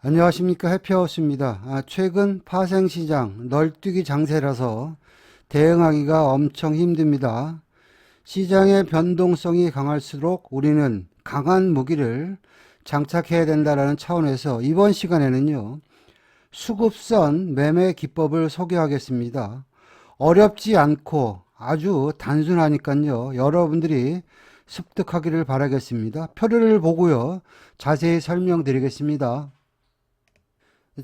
안녕하십니까, 해피하우스입니다. 최근 파생시장 널뛰기 장세라서 대응하기가 엄청 힘듭니다. 시장의 변동성이 강할수록 우리는 강한 무기를 장착해야 된다는 차원에서 이번 시간에는요, 수급선 매매 기법을 소개하겠습니다. 어렵지 않고 아주 단순하니까요, 여러분들이 습득하기를 바라겠습니다. 표를 보고요, 자세히 설명드리겠습니다.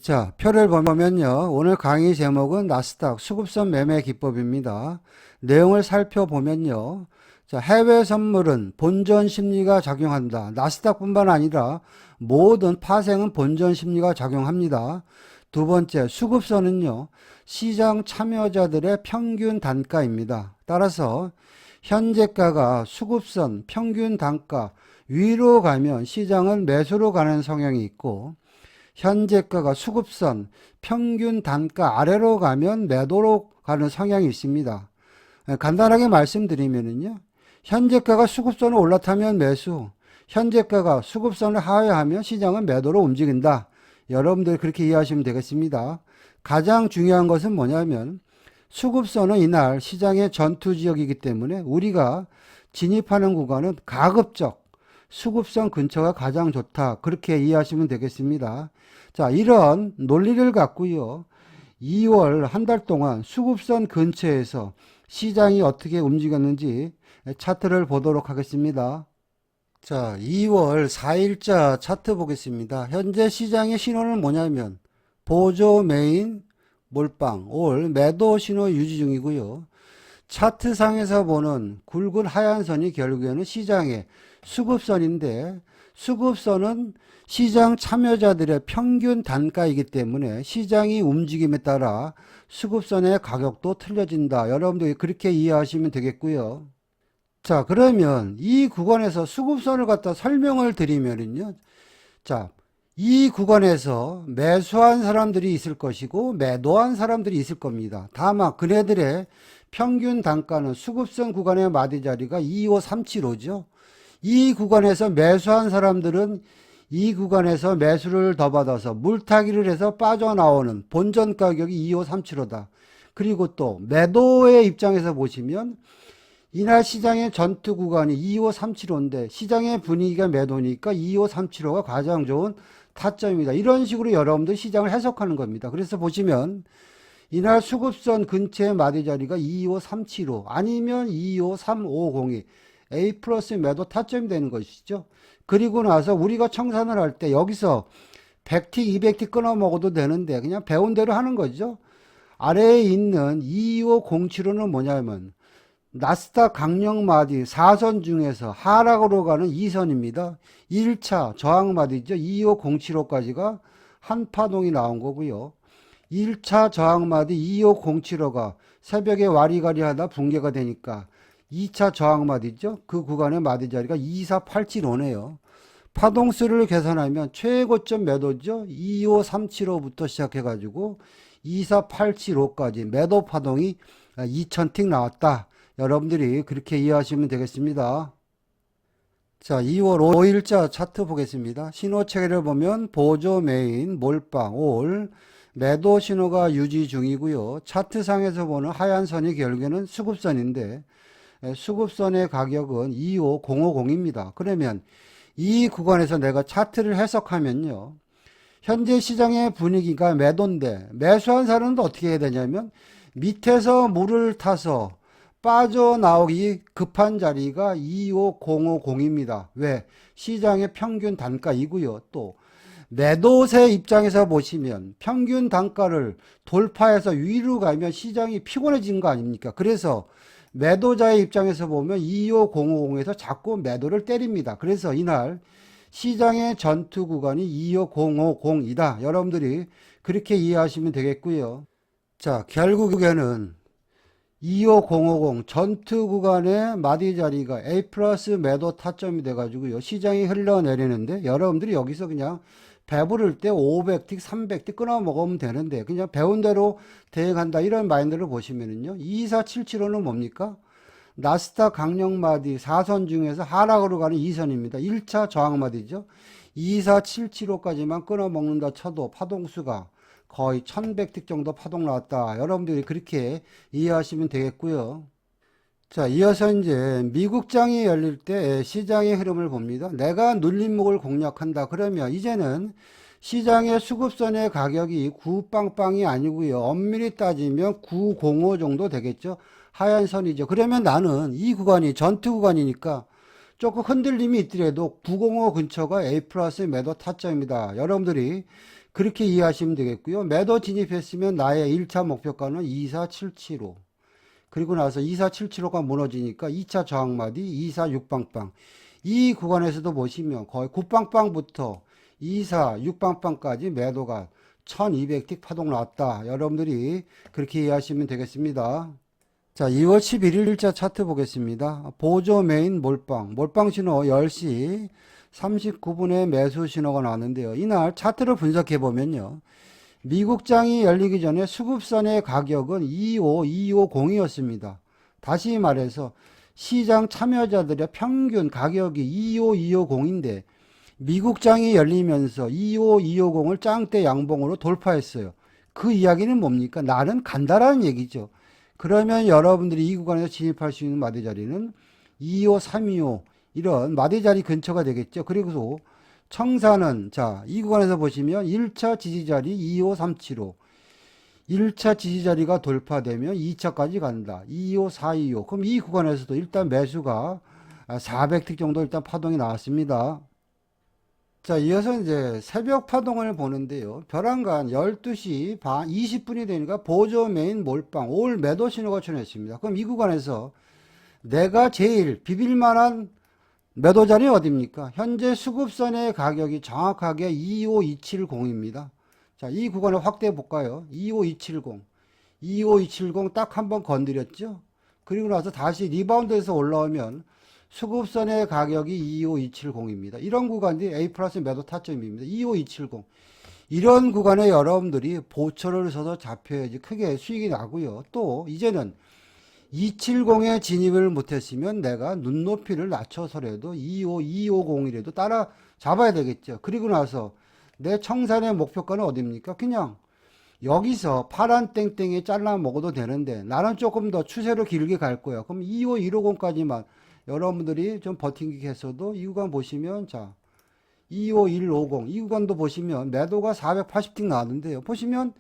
자, 표를 보면요. 오늘 강의 제목은 나스닥 수급선 매매 기법입니다. 내용을 살펴보면요. 자, 해외 선물은 본전 심리가 작용한다. 나스닥뿐만 아니라 모든 파생은 본전 심리가 작용합니다. 두 번째, 수급선은요. 시장 참여자들의 평균 단가입니다. 따라서 현재가가 수급선 평균 단가 위로 가면 시장은 매수로 가는 성향이 있고, 현재가가 수급선 평균 단가 아래로 가면 매도로 가는 성향이 있습니다. 간단하게 말씀드리면요. 현재가가 수급선을 올라타면 매수, 현재가가 수급선을 하회하면 시장은 매도로 움직인다. 여러분들 그렇게 이해하시면 되겠습니다. 가장 중요한 것은 뭐냐면 수급선은 이날 시장의 전투지역이기 때문에 우리가 진입하는 구간은 가급적 수급선 근처가 가장 좋다. 그렇게 이해하시면 되겠습니다. 자, 이런 논리를 갖고요. 2월 한 달 동안 수급선 근처에서 시장이 어떻게 움직였는지 차트를 보도록 하겠습니다. 자, 2월 4일자 차트 보겠습니다. 현재 시장의 신호는 뭐냐면 보조 메인 몰빵 올 매도 신호 유지 중이고요. 차트상에서 보는 굵은 하얀 선이 결국에는 시장의 수급선인데, 수급선은 시장 참여자들의 평균 단가이기 때문에 시장이 움직임에 따라 수급선의 가격도 틀려진다. 여러분들 그렇게 이해하시면 되겠고요. 자, 그러면 이 구간에서 수급선을 갖다 설명을 드리면은요. 자, 이 구간에서 매수한 사람들이 있을 것이고 매도한 사람들이 있을 겁니다. 다만 그네들의 평균 단가는 수급선 구간의 마디 자리가 25375죠. 이 구간에서 매수한 사람들은 이 구간에서 매수를 더 받아서 물타기를 해서 빠져나오는 본전 가격이 25375다. 그리고 또 매도의 입장에서 보시면 이날 시장의 전투 구간이 25375인데 시장의 분위기가 매도니까 25375가 가장 좋은 타점입니다. 이런 식으로 여러분들 시장을 해석하는 겁니다. 그래서 보시면 이날 수급선 근처의 마디 자리가 25375 아니면 25350이 A 플러스 매도 타점이 되는 것이죠. 그리고 나서 우리가 청산을 할 때 여기서 100티, 200티 끊어 먹어도 되는데 그냥 배운 대로 하는 거죠. 아래에 있는 25075는 뭐냐면 나스닥 강력 마디 4선 중에서 하락으로 가는 2선입니다. 1차 저항 마디죠. 25075까지가 한 파동이 나온 거고요. 1차 저항 마디 25075가 새벽에 와리가리 하다 붕괴가 되니까 2차 저항 마디죠. 그 구간의 마디 자리가 24875네요. 파동수를 계산하면 최고점 매도죠. 25375부터 시작해가지고 24875까지 매도 파동이 2000틱 나왔다. 여러분들이 그렇게 이해하시면 되겠습니다. 자, 2월 5일자 차트 보겠습니다. 신호체계를 보면 보조 메인 몰빵 올 매도 신호가 유지 중이고요. 차트상에서 보는 하얀 선이 결국에는 수급선인데 수급선의 가격은 25050입니다. 그러면 이 구간에서 내가 차트를 해석하면요. 현재 시장의 분위기가 매도인데 매수한 사람은 어떻게 해야 되냐면 밑에서 물을 타서 빠져나오기 급한 자리가 25050입니다. 왜? 시장의 평균 단가이고요. 또 매도세 입장에서 보시면 평균 단가를 돌파해서 위로 가면 시장이 피곤해지는 거 아닙니까? 그래서 매도자의 입장에서 보면 25050에서 자꾸 매도를 때립니다. 그래서 이날 시장의 전투 구간이 25050이다. 여러분들이 그렇게 이해하시면 되겠고요. 자, 결국에는 25050 전투 구간의 마디 자리가 A 플러스 매도 타점이 돼가지고요. 시장이 흘러내리는데 여러분들이 여기서 그냥 배부를 때 500틱, 300틱 끊어 먹으면 되는데 그냥 배운 대로 대응한다 이런 마인드를 보시면은요. 24775는 뭡니까? 나스닥 강력 마디 4선 중에서 하락으로 가는 2선입니다. 1차 저항 마디죠. 24775까지만 끊어먹는다 쳐도 파동수가 거의 1100틱 정도 파동 나왔다. 여러분들이 그렇게 이해하시면 되겠고요. 자, 이어서 이제 미국장이 열릴 때 시장의 흐름을 봅니다. 내가 눌림목을 공략한다. 그러면 이제는 시장의 수급선의 가격이 9빵빵이 아니고요. 엄밀히 따지면 905 정도 되겠죠. 하얀 선이죠. 그러면 나는 이 구간이 전투 구간이니까 조금 흔들림이 있더라도 905 근처가 A 플러스 매도 타점입니다. 여러분들이 그렇게 이해하시면 되겠고요. 매도 진입했으면 나의 1차 목표가는 24775. 그리고 나서 24775가 무너지니까 2차 저항마디 246빵빵. 이 구간에서도 보시면 거의 9빵빵부터 246빵빵까지 매도가 1200틱 파동 나왔다. 여러분들이 그렇게 이해하시면 되겠습니다. 자, 2월 11일 일자 차트 보겠습니다. 보조 메인 몰빵 신호 10시 39분에 매수 신호가 나왔는데요. 이날 차트를 분석해 보면요. 미국장이 열리기 전에 수급선의 가격은 25250이었습니다. 다시 말해서 시장 참여자들의 평균 가격이 25250인데 미국장이 열리면서 25250을 짱대 양봉으로 돌파했어요. 그 이야기는 뭡니까? 나는 간다라는 얘기죠. 그러면 여러분들이 이 구간에서 진입할 수 있는 마디 자리는 25325 이런 마디 자리 근처가 되겠죠. 그리고 청사는 자, 이 구간에서 보시면 1차 지지자리 25375 1차 지지자리가 돌파되면 2차까지 간다. 25425 그럼 이 구간에서도 일단 매수가 400틱 정도 일단 파동이 나왔습니다. 자, 이어서 이제 새벽 파동을 보는데요. 벼랑간 12시 반 20분이 되니까 보조 메인 몰빵 올 매도 신호가 출현했습니다. 그럼 이 구간에서 내가 제일 비빌만한 매도 자리 어디입니까? 현재 수급선의 가격이 정확하게 25270입니다. 자, 이 구간을 확대해 볼까요? 25270. 25270 딱 한번 건드렸죠? 그리고 나서 다시 리바운드에서 올라오면 수급선의 가격이 25270입니다. 이런 구간이 A 플러스 매도 타점입니다. 25270. 이런 구간에 여러분들이 보초를 서서 잡혀야지 크게 수익이 나고요. 또 이제는 270에 진입을 못했으면 내가 눈높이를 낮춰서라도 25250이라도 따라 잡아야 되겠죠. 그리고 나서 내 청산의 목표가는 어디입니까? 그냥 여기서 파란 땡땡이 잘라 먹어도 되는데 나는 조금 더 추세로 길게 갈 거야. 그럼 25150까지만 여러분들이 좀 버티기 했어도 이 구간 보시면 자 25150 이 구간도 보시면 매도가 480틱 나왔는데요. 보시면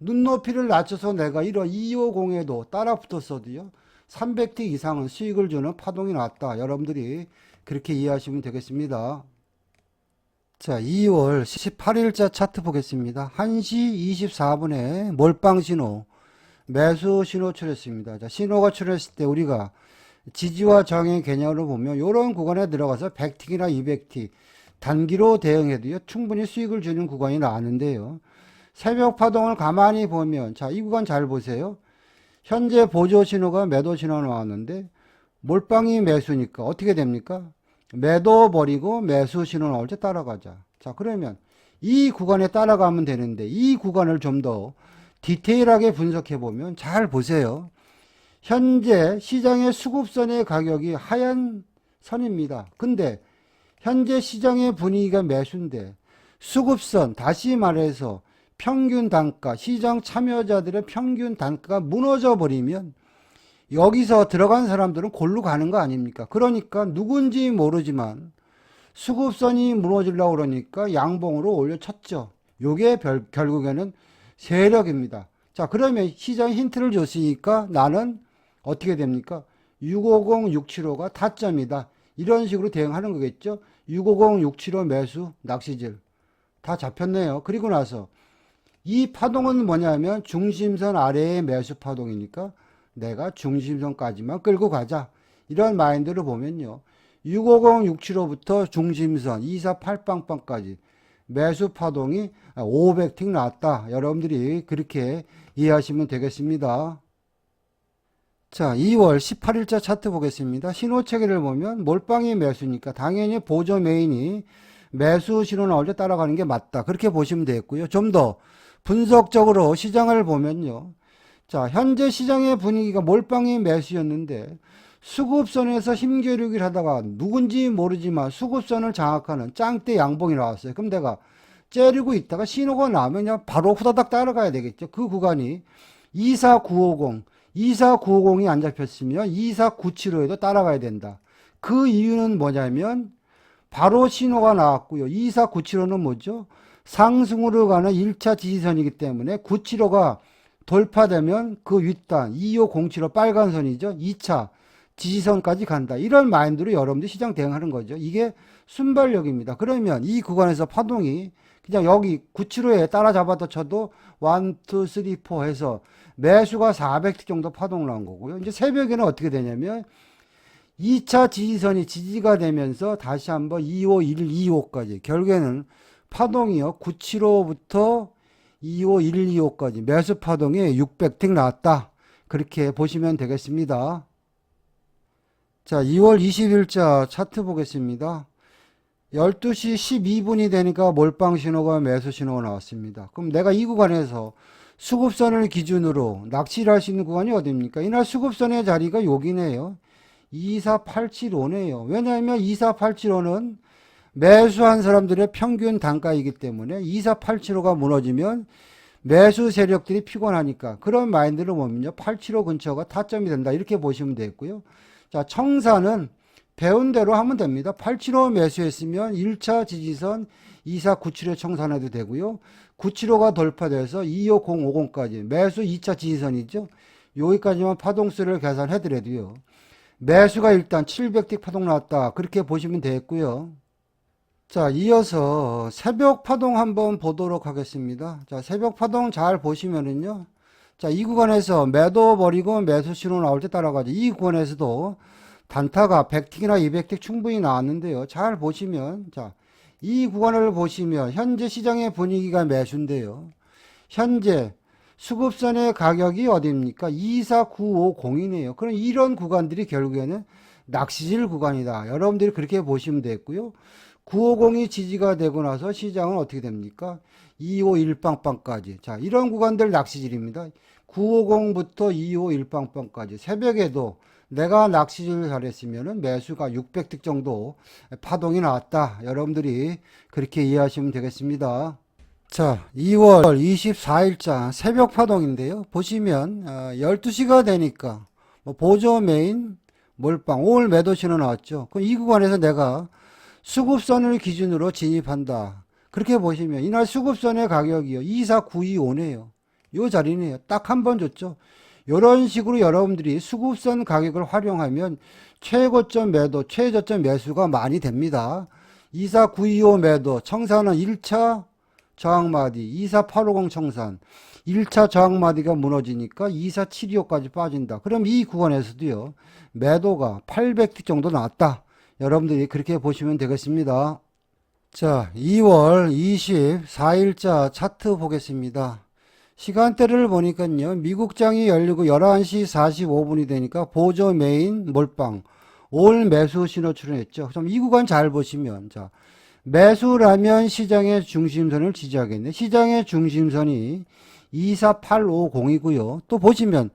눈높이를 낮춰서 내가 이런 250에도 따라 붙었어도요 300틱 이상은 수익을 주는 파동이 나왔다. 여러분들이 그렇게 이해하시면 되겠습니다. 자, 2월 18일자 차트 보겠습니다. 1시 24분에 몰빵 신호 매수 신호 출했습니다. 자, 신호가 출했을 때 우리가 지지와 저항의 개념으로 보면 이런 구간에 들어가서 100틱이나 200틱 단기로 대응해도요 충분히 수익을 주는 구간이 나왔는데요. 새벽 파동을 가만히 보면 자, 이 구간 잘 보세요. 현재 보조 신호가 매도 신호 나왔는데 몰빵이 매수니까 어떻게 됩니까? 매도 버리고 매수 신호 나올 때 따라가자. 자, 그러면 이 구간에 따라가면 되는데 이 구간을 좀 더 디테일하게 분석해 보면 잘 보세요. 현재 시장의 수급선의 가격이 하얀 선입니다. 근데 현재 시장의 분위기가 매수인데 수급선 다시 말해서 평균 단가 시장 참여자들의 평균 단가가 무너져 버리면 여기서 들어간 사람들은 골로 가는 거 아닙니까? 그러니까 누군지 모르지만 수급선이 무너지려고 그러니까 양봉으로 올려쳤죠. 요게 결국에는 세력입니다. 자, 그러면 시장 힌트를 줬으니까 나는 어떻게 됩니까? 650, 675가 타점이다. 이런 식으로 대응하는 거겠죠. 650, 675 매수, 낚시질 다 잡혔네요. 그리고 나서 이 파동은 뭐냐면 중심선 아래의 매수 파동이니까 내가 중심선까지만 끌고 가자. 이런 마인드로 보면요. 650, 675부터 중심선 248빵빵까지 매수 파동이 500틱 나왔다. 여러분들이 그렇게 이해하시면 되겠습니다. 자, 2월 18일자 차트 보겠습니다. 신호 체계를 보면 몰빵이 매수니까 당연히 보조 메인이 매수 신호 나올 때 따라가는 게 맞다. 그렇게 보시면 되겠고요. 좀 더 분석적으로 시장을 보면요. 자, 현재 시장의 분위기가 몰빵이 매수였는데 수급선에서 힘겨루기를 하다가 누군지 모르지만 수급선을 장악하는 짱대 양봉이 나왔어요. 그럼 내가 째리고 있다가 신호가 나면 그냥 바로 후다닥 따라가야 되겠죠. 그 구간이 24950, 24950이 안 잡혔으면 24975에도 따라가야 된다. 그 이유는 뭐냐면 바로 신호가 나왔고요. 24975는 뭐죠? 상승으로 가는 1차 지지선이기 때문에 975가 돌파되면 그 윗단 25075 빨간 선이죠. 2차 지지선까지 간다. 이런 마인드로 여러분들이 시장 대응하는 거죠. 이게 순발력입니다. 그러면 이 구간에서 파동이 그냥 여기 975에 따라잡아도 쳐도 1, 2, 3, 4 해서 매수가 400틱 정도 파동 나온 거고요. 이제 새벽에는 어떻게 되냐면 2차 지지선이 지지가 되면서 다시 한번 25125까지 결국에는 파동이요. 975부터 25125까지 매수 파동이 600틱 나왔다. 그렇게 보시면 되겠습니다. 자, 2월 20일자 차트 보겠습니다. 12시 12분이 되니까 몰빵 신호가 매수 신호가 나왔습니다. 그럼 내가 이 구간에서 수급선을 기준으로 낚시를 할 수 있는 구간이 어디입니까? 이날 수급선의 자리가 여기네요. 24875네요. 왜냐하면 24875는 매수한 사람들의 평균 단가이기 때문에 24875가 무너지면 매수 세력들이 피곤하니까 그런 마인드로 보면요. 875 근처가 타점이 된다. 이렇게 보시면 되겠고요. 자, 청사는 배운 대로 하면 됩니다. 875 매수했으면 1차 지지선 2497에 청산해도 되고요. 975가 돌파돼서 25050까지 매수 2차 지지선이죠. 여기까지만 파동수를 계산해드려도요. 매수가 일단 700틱 파동 나왔다. 그렇게 보시면 되겠고요. 자, 이어서 새벽 파동 한번 보도록 하겠습니다. 자, 새벽 파동 잘 보시면은요. 자, 이 구간에서 매도 버리고 매수 신호 나올 때 따라가죠. 이 구간에서도 단타가 100틱이나 200틱 충분히 나왔는데요. 잘 보시면, 자, 이 구간을 보시면 현재 시장의 분위기가 매수인데요. 현재 수급선의 가격이 어디입니까? 24950이네요. 그럼 이런 구간들이 결국에는 낚시질 구간이다. 여러분들이 그렇게 보시면 되겠고요. 950이 지지가 되고 나서 시장은 어떻게 됩니까? 251빵빵까지. 자, 이런 구간들 낚시질입니다. 950부터 251빵빵까지. 새벽에도 내가 낚시질을 잘했으면 매수가 600틱 정도 파동이 나왔다. 여러분들이 그렇게 이해하시면 되겠습니다. 자, 2월 24일자 새벽 파동인데요. 보시면 12시가 되니까 보조 메인 몰빵 5월 매도 신호 나왔죠. 그럼 이 구간에서 내가 수급선을 기준으로 진입한다. 그렇게 보시면 이날 수급선의 가격이요. 24925네요. 요 자리네요. 딱 한 번 줬죠. 이런 식으로 여러분들이 수급선 가격을 활용하면 최고점 매도, 최저점 매수가 많이 됩니다. 24925 매도, 청산은 1차 저항마디, 24850 청산, 1차 저항마디가 무너지니까 24725까지 빠진다. 그럼 이 구간에서도요, 매도가 800틱 정도 나왔다. 여러분들이 그렇게 보시면 되겠습니다. 자, 2월 24일자 차트 보겠습니다. 시간대를 보니까요, 미국장이 열리고 11시 45분이 되니까 보조 메인 몰빵, 올 매수 신호 출현했죠. 그럼 이 구간 잘 보시면, 자, 매수라면 시장의 중심선을 지지하겠네. 시장의 중심선이 24850이고요. 또 보시면,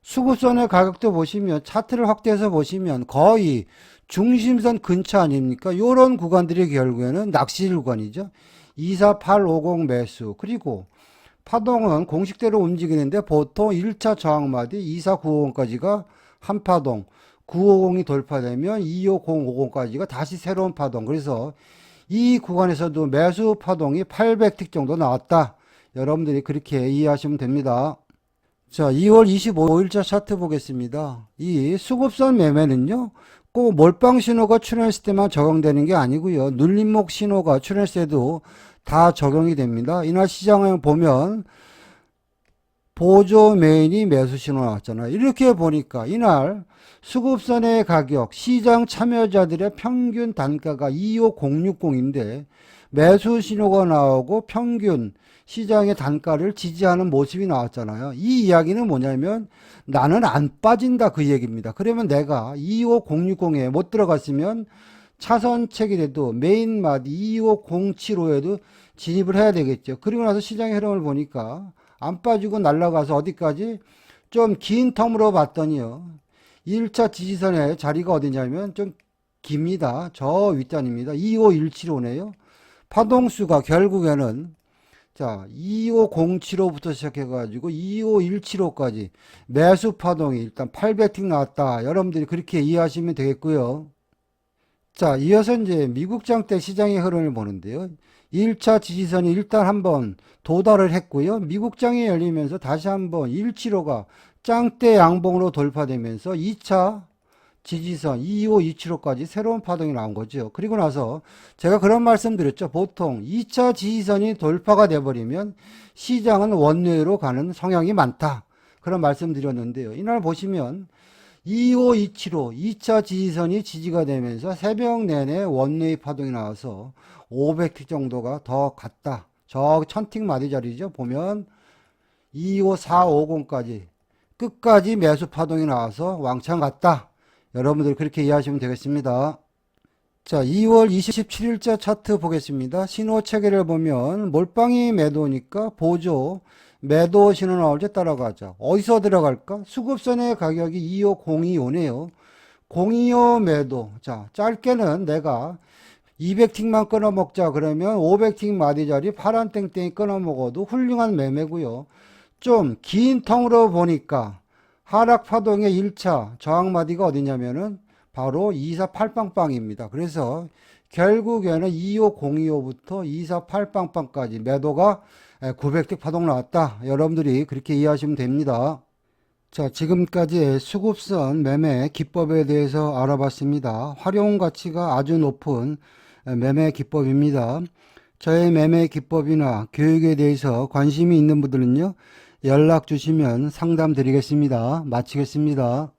수급선의 가격도 보시면, 차트를 확대해서 보시면 거의 중심선 근처 아닙니까? 요런 구간들이 결국에는 낚시 구간이죠. 24850 매수. 그리고 파동은 공식대로 움직이는데 보통 1차 저항마디 24950까지가 한 파동, 950이 돌파되면 25050까지가 다시 새로운 파동. 그래서 이 구간에서도 매수 파동이 800틱 정도 나왔다. 여러분들이 그렇게 이해하시면 됩니다. 자, 2월 25일자 차트 보겠습니다. 이 수급선 매매는요, 꼭 몰빵 신호가 출현했을 때만 적용되는 게 아니고요. 눌림목 신호가 출현했을 때도 다 적용이 됩니다. 이날 시장을 보면 보조 메인이 매수 신호 나왔잖아요. 이렇게 보니까 이날 수급선의 가격, 시장 참여자들의 평균 단가가 25060인데 매수 신호가 나오고 평균 시장의 단가를 지지하는 모습이 나왔잖아요. 이 이야기는 뭐냐면 나는 안 빠진다 그 얘기입니다. 그러면 내가 25060에 못 들어갔으면 차선책이 돼도 메인 마디 25075에도 진입을 해야 되겠죠. 그리고 나서 시장의 흐름을 보니까 안 빠지고 날아가서 어디까지 좀 긴 텀으로 봤더니요. 1차 지지선의 자리가 어디냐면 좀 깁니다. 저 윗단입니다. 25175네요. 파동수가 결국에는 자, 25075부터 시작해가지고 25175까지 매수 파동이 일단 800틱 나왔다. 여러분들이 그렇게 이해하시면 되겠고요. 자, 이어서 이제 미국 장대 시장의 흐름을 보는데요. 1차 지지선이 일단 한번 도달을 했고요. 미국 장이 열리면서 다시 한번 175가 짱대 양봉으로 돌파되면서 2차 지지선 25275까지 새로운 파동이 나온 거죠. 그리고 나서 제가 그런 말씀 드렸죠. 보통 2차 지지선이 돌파가 돼버리면 시장은 원외로 가는 성향이 많다. 그런 말씀 드렸는데요. 이날 보시면 25275 2차 지지선이 지지가 되면서 새벽 내내 원웨이 파동이 나와서 500틱 정도가 더 갔다. 저 1000틱 마디 자리죠. 보면 25450까지 끝까지 매수 파동이 나와서 왕창 갔다. 여러분들 그렇게 이해하시면 되겠습니다. 자, 2월 27일자 차트 보겠습니다. 신호 체계를 보면 몰빵이 매도니까 보조 매도 신호 나올 때 따라가자. 어디서 들어갈까? 수급선의 가격이 25025네요. 025 매도. 자, 짧게는 내가 200틱만 끊어 먹자 그러면 500틱 마디자리 파란 땡땡이 끊어 먹어도 훌륭한 매매고요. 좀 긴 통으로 보니까 하락 파동의 1차 저항 마디가 어디냐면은 바로 248빵빵입니다. 그래서 결국에는 25025부터 248빵빵까지 매도가 900틱 파동 나왔다. 여러분들이 그렇게 이해하시면 됩니다. 자, 지금까지 수급선 매매 기법에 대해서 알아봤습니다. 활용 가치가 아주 높은 매매 기법입니다. 저의 매매 기법이나 교육에 대해서 관심이 있는 분들은요, 연락 주시면 상담 드리겠습니다. 마치겠습니다.